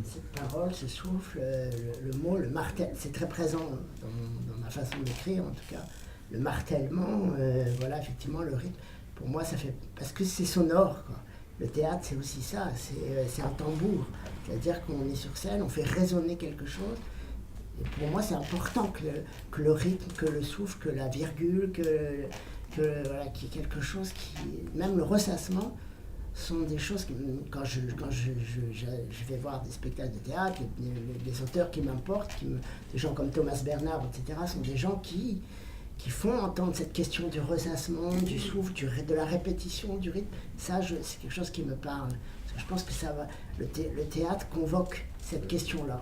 Cette parole, ce souffle, le mot, le martel, c'est très présent dans ma façon d'écrire, en tout cas. Le martèlement, voilà, effectivement, le rythme. Pour moi, ça fait... Parce que c'est sonore, quoi. Le théâtre, c'est aussi ça, c'est un tambour. C'est-à-dire qu'on est sur scène, on fait résonner quelque chose. Et pour moi, c'est important que le rythme, que le souffle, que la virgule, voilà, qu'il y ait quelque chose qui... Même le ressassement sont des choses qui, quand je vais voir des spectacles de théâtre, les auteurs qui m'importent, des gens comme Thomas Bernard, etc., sont des gens qui font entendre cette question du ressassement, du souffle, de la répétition, du rythme. Ça, c'est quelque chose qui me parle. Parce que je pense que ça va, le théâtre convoque cette question-là.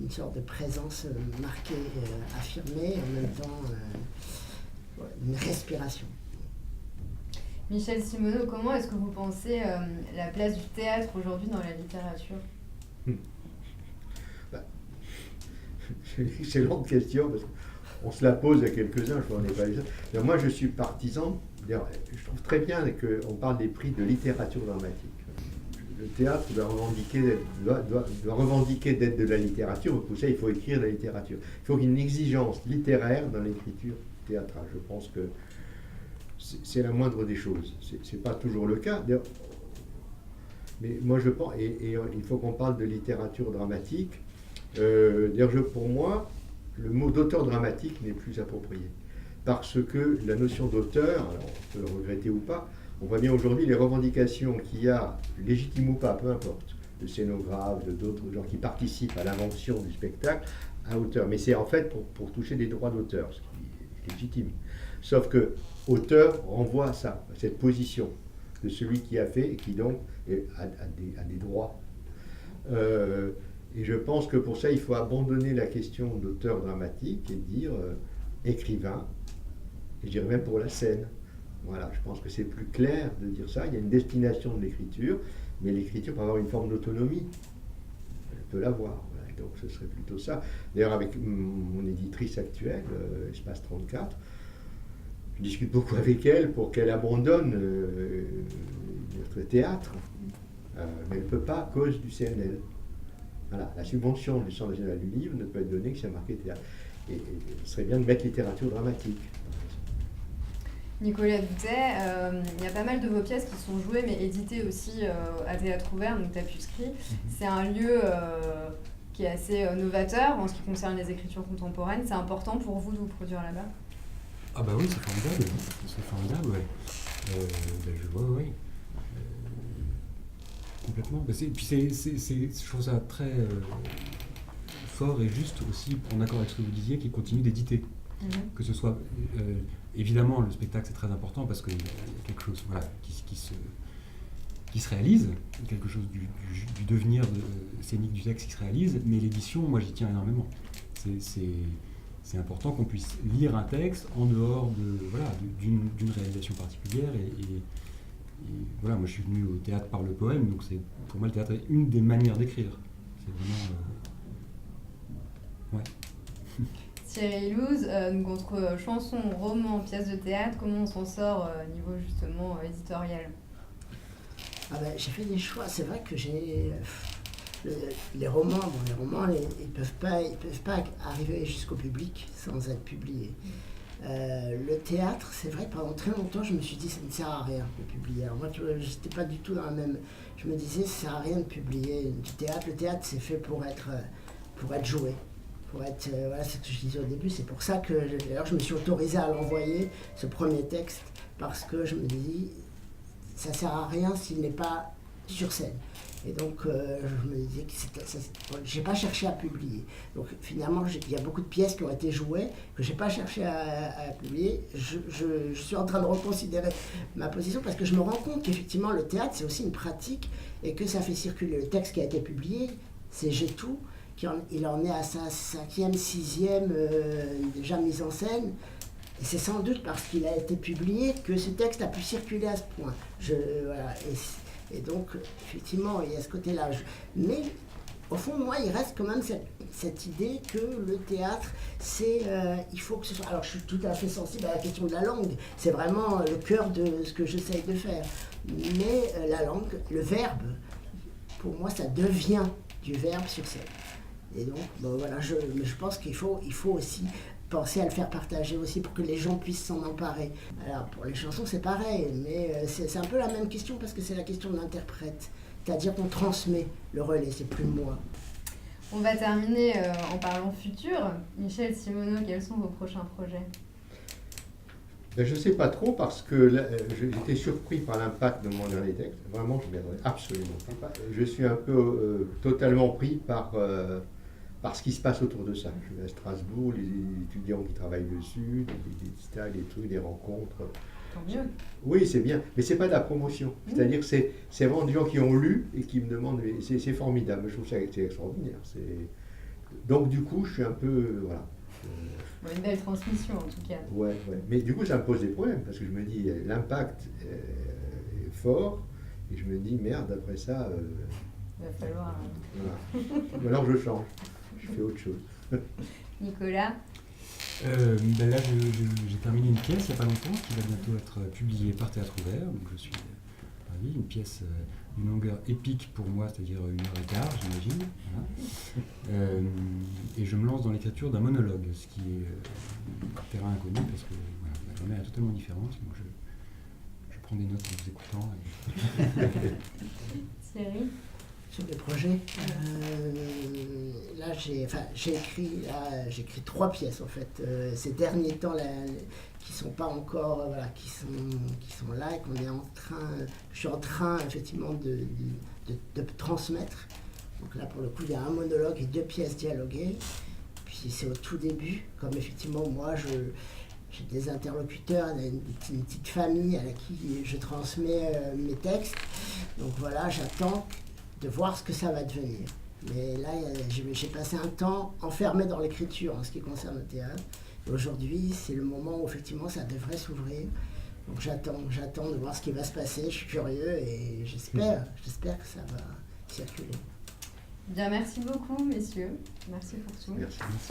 Une sorte de présence marquée, affirmée, et en même temps une respiration. Michel Simoneau, comment est-ce que vous pensez la place du théâtre aujourd'hui dans la littérature? C'est une excellente question, parce qu'on se la pose à quelques-uns, je n'en ai pas les autres. Moi, je suis partisan, je trouve très bien qu'on parle des prix de littérature dramatique. Le théâtre doit revendiquer d'être de la littérature, pour ça il faut écrire de la littérature. Il faut qu'il y ait une exigence littéraire dans l'écriture théâtrale. Je pense que c'est la moindre des choses. C'est pas toujours le cas. Mais moi je pense, et il faut qu'on parle de littérature dramatique. Pour moi, le mot d'auteur dramatique n'est plus approprié. Parce que la notion d'auteur, alors on peut le regretter ou pas, on voit bien aujourd'hui les revendications qu'il y a, légitimes ou pas, peu importe, de scénographes, d'autres gens qui participent à l'invention du spectacle à auteur. Mais c'est en fait pour toucher des droits d'auteur, ce qui est légitime. Sauf que auteur renvoie à ça, à cette position de celui qui a fait et qui donc a des droits. Et je pense que pour ça, il faut abandonner la question d'auteur dramatique et dire écrivain, et je dirais même pour la scène. Voilà, je pense que c'est plus clair de dire ça. Il y a une destination de l'écriture, mais l'écriture peut avoir une forme d'autonomie. Elle peut l'avoir. Voilà. donc ce serait plutôt ça. D'ailleurs, avec mon éditrice actuelle, Espace 34, je discute beaucoup avec elle pour qu'elle abandonne notre théâtre, mais elle ne peut pas à cause du CNL. Voilà, la subvention du Centre national du livre ne peut être donnée que si elle a marqué théâtre. Et ce serait bien de mettre littérature dramatique. Nicolas Doutet, il y a pas mal de vos pièces qui sont jouées mais éditées aussi à Théâtre Ouvert, donc Tapuscrit. C'est un lieu qui est assez novateur en ce qui concerne les écritures contemporaines. C'est important pour vous de vous produire là-bas? Ah bah oui, c'est formidable. C'est formidable, ouais. Je vois, oui. Complètement. Puis je trouve ça très fort et juste aussi, en accord avec ce que vous disiez, qu'il continue d'éditer. Que ce soit, évidemment, le spectacle c'est très important parce qu'il y a quelque chose qui se réalise, quelque chose du devenir scénique du texte qui se réalise, mais l'édition, moi j'y tiens énormément. C'est important qu'on puisse lire un texte en dehors d'une réalisation particulière et voilà, moi je suis venu au théâtre par le poème, donc pour moi le théâtre est une des manières d'écrire. C'est vraiment... ouais. Thierry Illouz, donc entre chansons, romans, pièces de théâtre, comment on s'en sort au niveau justement éditorial? J'ai fait des choix, c'est vrai que les romans, ils peuvent pas arriver jusqu'au public sans être publiés. Le théâtre, c'est vrai que pendant très longtemps, je me suis dit ça ne sert à rien de publier. Alors moi, j'étais pas du tout dans la même... Je me disais, ça sert à rien de publier du théâtre. Le théâtre, c'est fait pour être joué. Voilà, c'est ce que je disais au début. C'est pour ça que d'ailleurs, je me suis autorisé à l'envoyer, ce premier texte, parce que je me dis, ça sert à rien s'il n'est pas sur scène. Et donc, je me disais que j'ai pas cherché à publier. Donc, finalement, il y a beaucoup de pièces qui ont été jouées, que j'ai pas cherché à publier. Je suis en train de reconsidérer ma position parce que je me rends compte qu'effectivement, le théâtre, c'est aussi une pratique et que ça fait circuler. Le texte qui a été publié, c'est J'ai tout. Il en est à sa 5e, 6e déjà mise en scène. Et c'est sans doute parce qu'il a été publié que ce texte a pu circuler à ce point. Voilà. Et donc, effectivement, il y a ce côté-là. Mais, au fond, moi, il reste quand même cette idée que le théâtre, il faut que ce soit... Alors, je suis tout à fait sensible à la question de la langue. C'est vraiment le cœur de ce que j'essaye de faire. Mais la langue, le verbe, pour moi, ça devient du verbe sur scène. Et donc, voilà, je pense qu'il faut aussi penser à le faire partager aussi pour que les gens puissent s'en emparer. Alors pour les chansons c'est pareil, mais c'est un peu la même question parce que c'est la question de l'interprète. C'est-à-dire qu'on transmet le relais, c'est plus moi. On va terminer en parlant futur. Michel Simoneau, quels sont vos prochains projets? Je ne sais pas trop parce que j'étais surpris par l'impact de mon dernier texte. Vraiment, je ne m'y attendais absolument pas. Je suis un peu totalement pris par ce qui se passe autour de ça. Je vais à Strasbourg, les étudiants qui travaillent dessus, des stages, des trucs, des rencontres. Tant mieux. Oui, c'est bien, mais c'est pas de la promotion. C'est-à-dire que c'est vraiment des gens qui ont lu et qui me demandent, c'est formidable, je trouve ça extraordinaire. Donc du coup, je suis un peu, voilà. Une belle transmission en tout cas. Ouais. Mais du coup, ça me pose des problèmes parce que je me dis, l'impact est fort et je me dis, merde, après ça... il va falloir... Voilà. Alors je change. Je fais autre chose. Nicolas? Là, j'ai terminé une pièce il n'y a pas longtemps qui va bientôt être publiée par Théâtre Ouvert. Donc je suis ravi. Une pièce d'une longueur épique pour moi, c'est-à-dire 1h15, j'imagine. Voilà. Et je me lance dans l'écriture d'un monologue, ce qui est un terrain inconnu parce que la grammaire est totalement différente. Donc je prends des notes en vous écoutant. Thierry? Sur les projets, là j'ai écrit 3 pièces en fait ces derniers temps là, qui sont pas encore qui sont là et je suis en train effectivement de transmettre. Donc là pour le coup il y a un monologue et 2 pièces dialoguées, puis c'est au tout début, comme effectivement moi j'ai des interlocuteurs, une petite famille à qui je transmets mes textes, donc voilà, j'attends de voir ce que ça va devenir. Mais là, j'ai passé un temps enfermé dans l'écriture en ce qui concerne le théâtre. Et aujourd'hui, c'est le moment où effectivement ça devrait s'ouvrir. Donc j'attends de voir ce qui va se passer. Je suis curieux et j'espère que ça va circuler. Bien, merci beaucoup, messieurs. Merci pour tout. Merci. Est-ce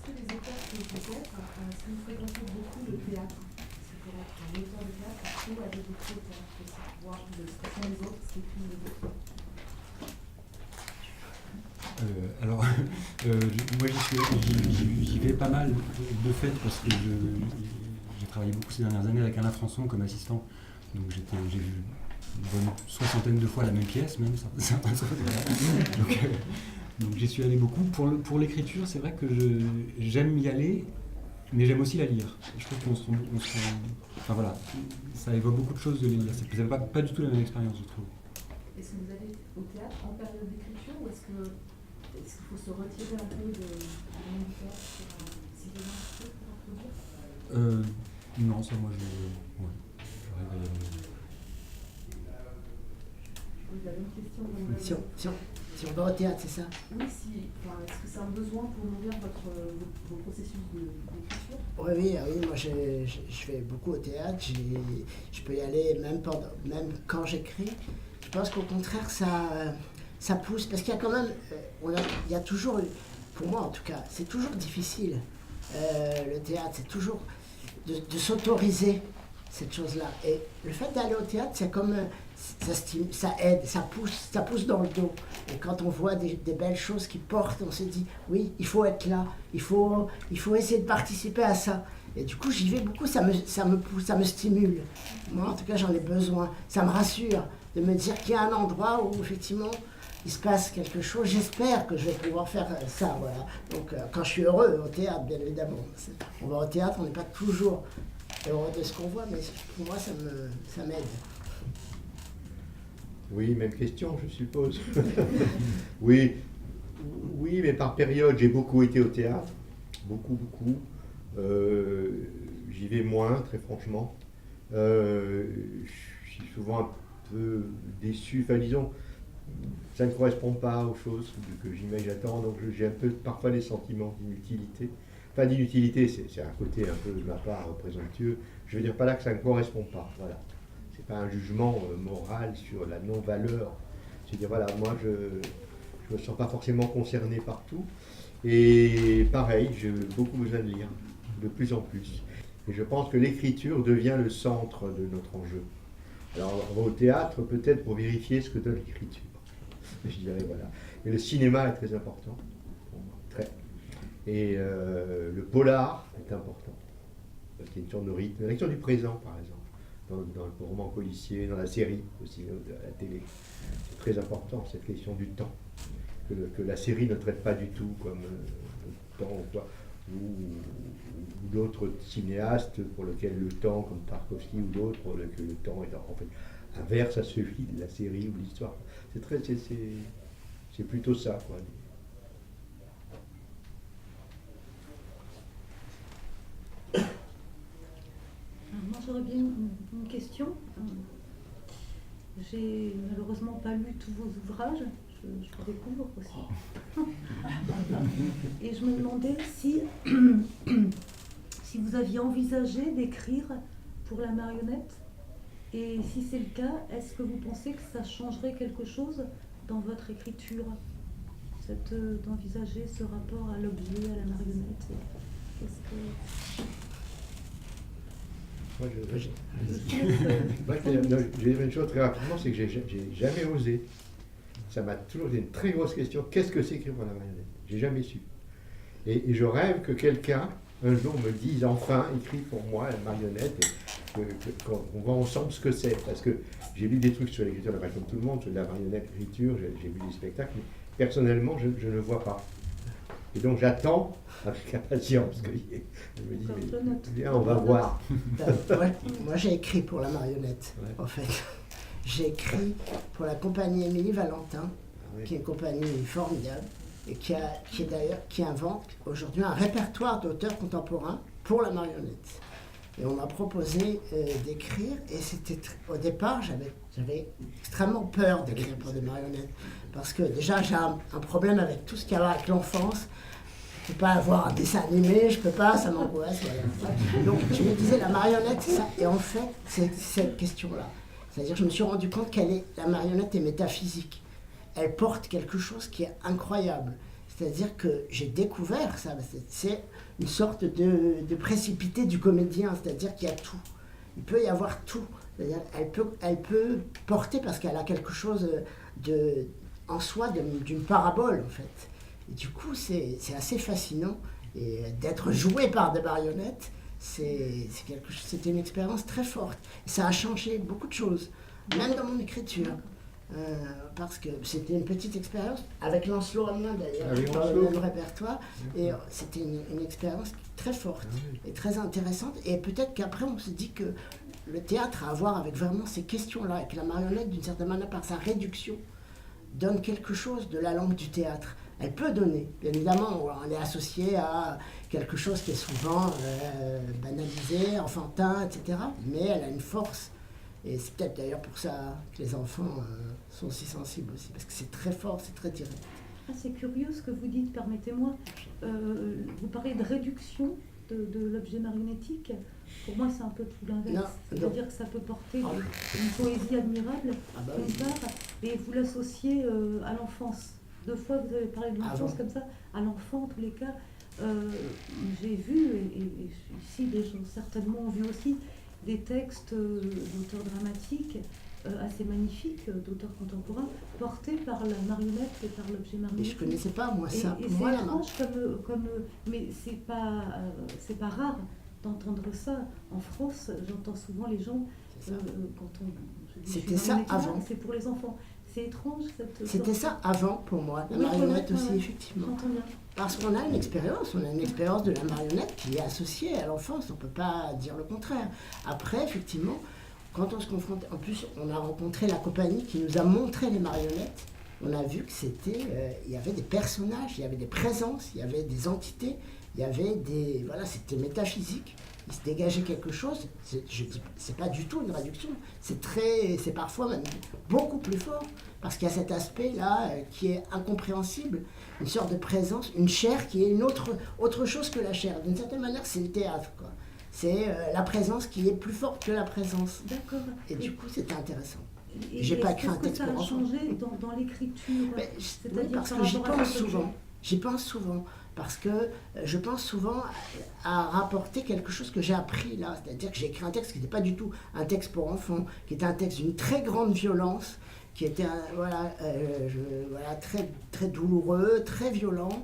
que les auteurs que vous êtes, est-ce que vous fréquentez beaucoup le théâtre? Est-ce que pour être un auteur de théâtre, il faut aller beaucoup au théâtre pour savoir ce que font les autres, ce qu'écrivent les autres? Alors, moi j'y vais pas mal de fait parce que j'ai travaillé beaucoup ces dernières années avec Alain Françon comme assistant. Donc j'ai vu une bonne 60aine de fois la même pièce même. Donc j'y suis allé beaucoup. Pour l'écriture, c'est vrai que j'aime y aller, mais j'aime aussi la lire. Je trouve qu'on se rend... Enfin voilà, ça évoque beaucoup de choses de les lire. C'est pas du tout la même expérience, je trouve. Est-ce que vous allez au théâtre en période d'écriture ou est-ce qu'il faut se retirer un peu de monde du théâtre pour s'isoler un peu pour introduire? Non, ça moi j'arrive à y aller. Vous avez une question Si on va au théâtre, c'est ça? Oui, est-ce que c'est un besoin pour nourrir vos processus d'écriture? Oui, moi je vais beaucoup au théâtre, je peux y aller même quand j'écris. Je pense qu'au contraire ça pousse, parce qu'il y a quand même, il y a toujours, pour moi en tout cas, c'est toujours difficile, le théâtre, c'est toujours de s'autoriser cette chose-là. Et le fait d'aller au théâtre, c'est comme, ça aide, ça pousse dans le dos. Et quand on voit des belles choses qui portent, on se dit, oui, il faut être là, il faut essayer de participer à ça. Et du coup, j'y vais beaucoup, ça me pousse, ça me stimule. Moi, en tout cas, j'en ai besoin. Ça me rassure de me dire qu'il y a un endroit où, effectivement, il se passe quelque chose. J'espère que je vais pouvoir faire ça, voilà. Donc, quand je suis heureux au théâtre, bien évidemment. On va au théâtre, on n'est pas toujours heureux de ce qu'on voit, mais pour moi, ça m'aide. Oui, même question, je suppose. Oui, mais par période, j'ai beaucoup été au théâtre. Beaucoup. J'y vais moins, très franchement. Je suis souvent un peu déçu. Enfin, disons, ça ne correspond pas aux choses que j'imagine. Donc j'ai un peu parfois des sentiments d'inutilité. Enfin, d'inutilité, c'est un côté un peu de ma part présomptueux. Je veux dire pas là que ça ne correspond pas. Voilà. C'est pas un jugement moral sur la non-valeur. C'est-à-dire, voilà, moi, je ne me sens pas forcément concerné par tout. Et pareil, j'ai beaucoup besoin de lire, de plus en plus. Et je pense que l'écriture devient le centre de notre enjeu. Alors, on va au théâtre peut-être pour vérifier ce que donne l'écriture. Je dirais, voilà. Mais le cinéma est très important, pour moi, très. Et le polar est important, parce qu'il y a une sorte de rythme. La lecture du présent, par exemple. Dans le roman policier, dans la série aussi, à la télé. C'est très important, cette question du temps. Que la série ne traite pas du tout comme le temps ou d'autres cinéastes pour lesquels le temps, comme Tarkovsky ou d'autres, pour lesquels le temps est en fait inverse à celui de la série ou de l'histoire. C'est plutôt ça, quoi. Moi, j'aurais bien une question. J'ai malheureusement pas lu tous vos ouvrages, je vous découvre aussi. Et je me demandais si vous aviez envisagé d'écrire pour la marionnette. Et si c'est le cas, est-ce que vous pensez que ça changerait quelque chose dans votre écriture, d'envisager ce rapport à l'objet, à la marionnette? Moi, je vais dire une chose très rapidement, c'est que j'ai jamais osé. Ça m'a toujours été une très grosse question. Qu'est-ce que c'est écrire pour la marionnette? J'ai jamais su. Et je rêve que quelqu'un, un jour, me dise enfin, écrit pour moi la marionnette, et qu'on voit ensemble ce que c'est. Parce que j'ai lu des trucs sur l'écriture, comme tout le monde, sur la marionnette, l'écriture, j'ai vu des spectacles, mais personnellement, je ne le vois pas. Et donc j'attends avec impatience. Je me dis, mais bien, on va voir. Moi j'ai écrit pour la marionnette, en fait. J'ai écrit pour la compagnie Émilie Valentin, qui est une compagnie formidable, et qui invente aujourd'hui un répertoire d'auteurs contemporains pour la marionnette. Et on m'a proposé d'écrire, et au départ, j'avais extrêmement peur d'écrire pour des marionnettes. Parce que déjà, j'ai un problème avec tout ce qui a à voir avec l'enfance. Je ne peux pas avoir un dessin animé, je ne peux pas, ça m'angoisse. Voilà. Donc je me disais, la marionnette, c'est ça. Et en fait, c'est cette question-là. C'est-à-dire je me suis rendu compte la marionnette est métaphysique. Elle porte quelque chose qui est incroyable. C'est-à-dire que j'ai découvert ça, c'est une sorte de précipité du comédien, c'est-à-dire qu'il y a tout. Il peut y avoir tout. C'est-à-dire elle peut porter parce qu'elle a quelque chose en soi d'une parabole en fait. Et du coup c'est assez fascinant. Et d'être joué par des marionnettes, c'était une expérience très forte. Et ça a changé beaucoup de choses, même dans mon écriture. Parce que c'était une petite expérience, avec Lancelot Romain d'ailleurs, dans le même répertoire. Et c'était une expérience très forte et très intéressante. Et peut-être qu'après on se dit que le théâtre a à voir avec vraiment ces questions-là, et que la marionnette, d'une certaine manière, par sa réduction, donne quelque chose de la langue du théâtre. Elle peut donner. Bien évidemment, on est associé à quelque chose qui est souvent banalisé, enfantin, etc. Mais elle a une force. Et c'est peut-être d'ailleurs pour ça que les enfants sont si sensibles aussi, parce que c'est très fort, c'est très direct. Ah, c'est curieux ce que vous dites, permettez-moi. Vous parlez de réduction de l'objet marionnettique. Pour moi, c'est un peu tout l'inverse. C'est-à-dire que ça peut porter une poésie admirable, d'une part, et vous l'associez à l'enfance. 2 fois, vous avez parlé de l'enfance comme ça, à l'enfant, en tous les cas. J'ai vu, et ici, des gens certainement ont vu aussi, des textes d'auteurs dramatiques assez magnifiques, d'auteurs contemporains, portés par la marionnette et par l'objet marionnette. Et je ne connaissais pas, moi, ça. Et moi, c'est étrange, mais c'est pas rare d'entendre ça. En France, j'entends souvent les gens, quand c'était ça avant. C'est pour les enfants. C'est étrange C'était ça avant pour moi, la marionnette aussi, effectivement. J'entends bien. Parce qu'on a une expérience de la marionnette qui est associée à l'enfance, on ne peut pas dire le contraire. Après, effectivement, quand on se confronte, en plus on a rencontré la compagnie qui nous a montré les marionnettes, on a vu que il y avait des personnages, il y avait des présences, il y avait des entités, il y avait c'était métaphysique. Il se dégageait quelque chose, c'est pas du tout une réduction, c'est parfois même beaucoup plus fort, parce qu'il y a cet aspect-là qui est incompréhensible, une sorte de présence, une chair qui est autre chose que la chair. D'une certaine manière, c'est le théâtre, quoi. C'est la présence qui est plus forte que la présence. D'accord. Et du coup, c'était intéressant. J'ai pas écrit un texte pour enfants. Ça a changé dans l'écriture. Oui, parce que j'y pense souvent. Parce que je pense souvent à rapporter quelque chose que j'ai appris là. C'est-à-dire que j'ai écrit un texte qui n'était pas du tout un texte pour enfants, qui était un texte d'une très grande violence, qui était très, très douloureux, très violent,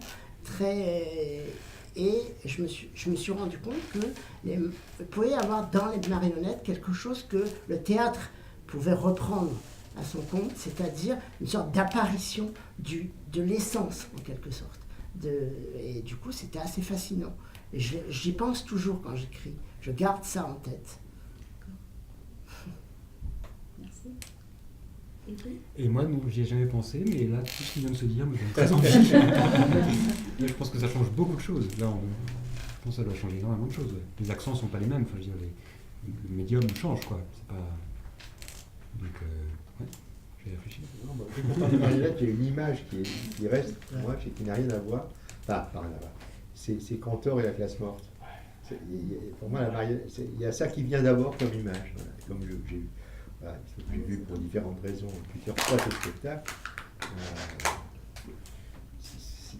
et je me suis rendu compte qu'il pouvait y avoir dans les marionnettes quelque chose que le théâtre pouvait reprendre à son compte, c'est-à-dire une sorte d'apparition de l'essence en quelque sorte. Et du coup, c'était assez fascinant. Et j'y pense toujours quand j'écris. Je garde ça en tête. Merci. Et moi, non, j'y ai jamais pensé, mais là, tout ce qui vient de se dire me donne très envie. Je pense que ça change beaucoup de choses. Là, je pense que ça doit changer énormément de choses. Ouais. Les accents sont pas les mêmes. Enfin, je veux dire, le médium change, quoi. C'est pas... Donc, ouais. J'ai réfléchi. Les marionnettes, il y a une image qui reste, pour moi, qui n'a rien à voir. Enfin, pas rien à voir. C'est Cantor et la classe morte. Pour moi, la marionnette, il y a ça qui vient d'abord comme image. Voilà, comme j'ai vu pour différentes raisons plusieurs fois ce spectacle.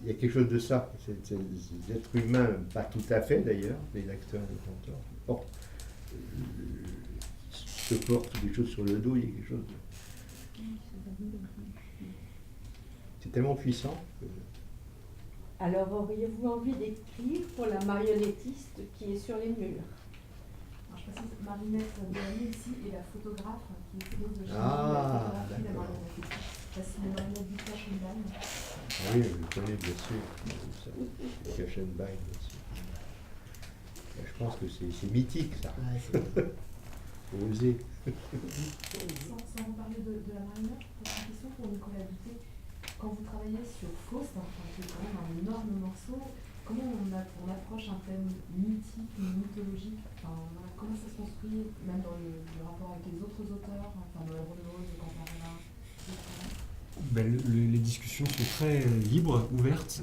Il y a quelque chose de ça. C'est des êtres humains, pas tout à fait d'ailleurs, les acteurs et les Cantor, se portent des choses sur le dos, il y a quelque chose de... C'est tellement puissant. Alors, auriez-vous envie d'écrire pour la marionnettiste qui est sur les murs? Alors, je précise, Marinette Béani ici et la photographe qui utilise le schéma Ah, de la marionnettiste. C'est une marionnette du Cachenbein. Oui, je le connais bien sûr. Cachenbein, bien sûr. Je pense que c'est mythique, ça. Faut oser. Sans vous parler de la marionnette, une question pour Nicolas Duthé. Quand vous travaillez sur Faust, qui est quand même un énorme morceau, comment on approche un thème mythique, mythologique, comment ça se construit, même dans le rapport avec les autres auteurs, Noël Renaud, Campanella, etc. Les discussions sont très libres, ouvertes.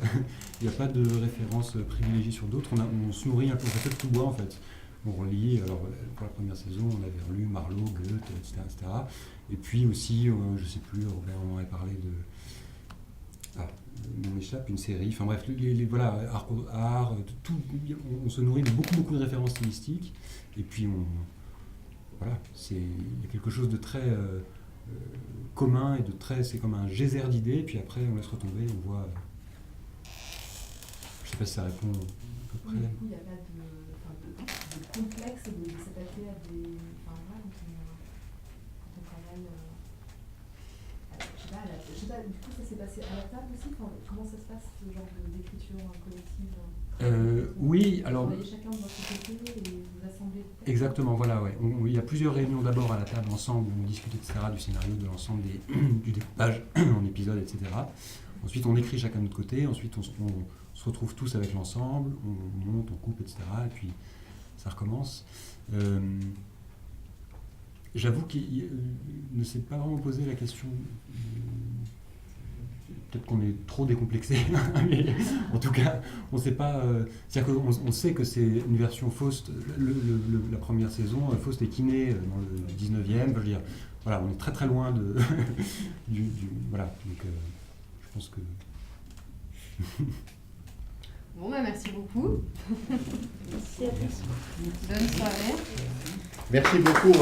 Il n'y a pas de référence privilégiée sur d'autres. On se nourrit un peu, on fait tout bois en fait. on relit. Alors, pour la première saison, on avait relu Marlowe, Goethe, etc., etc. Et puis aussi, je ne sais plus, Robert en avait parlé de... Ah, il m'échappe, une série. Enfin bref, voilà, art, tout, on se nourrit de beaucoup de références stylistiques. Et puis, voilà, il y a quelque chose de très commun et de très... C'est comme un geyser d'idées. Puis après, on laisse retomber, on voit... je ne sais pas si ça répond à peu près. Oui, du coup, il n'y a pas de complexe de s'attaquer à des... Enfin, voilà, quand on travaille... je sais pas, du coup, ça s'est passé à la table aussi. Enfin, comment ça se passe, ce genre d'écriture collective? Oui, alors... Vous travaillez chacun de votre côté et vous assemblez... Exactement, voilà, ouais. Il y a plusieurs réunions d'abord à la table ensemble, où on discute, etc., du scénario, de l'ensemble du découpage en épisodes, etc. Ensuite, on écrit chacun de notre côté. Ensuite, on se retrouve tous avec l'ensemble, on monte, on coupe, etc. Et puis, ça recommence. J'avoue qu'il ne s'est pas vraiment posé la question. Peut-être qu'on est trop décomplexé, mais en tout cas, on sait pas. C'est-à-dire qu'on sait que c'est une version Faust. La première saison, Faust est kiné dans le 19e. Je veux dire, voilà, on est très loin de. Voilà, donc je pense que. Bon, bah merci beaucoup. Merci. Bonne soirée. Merci beaucoup.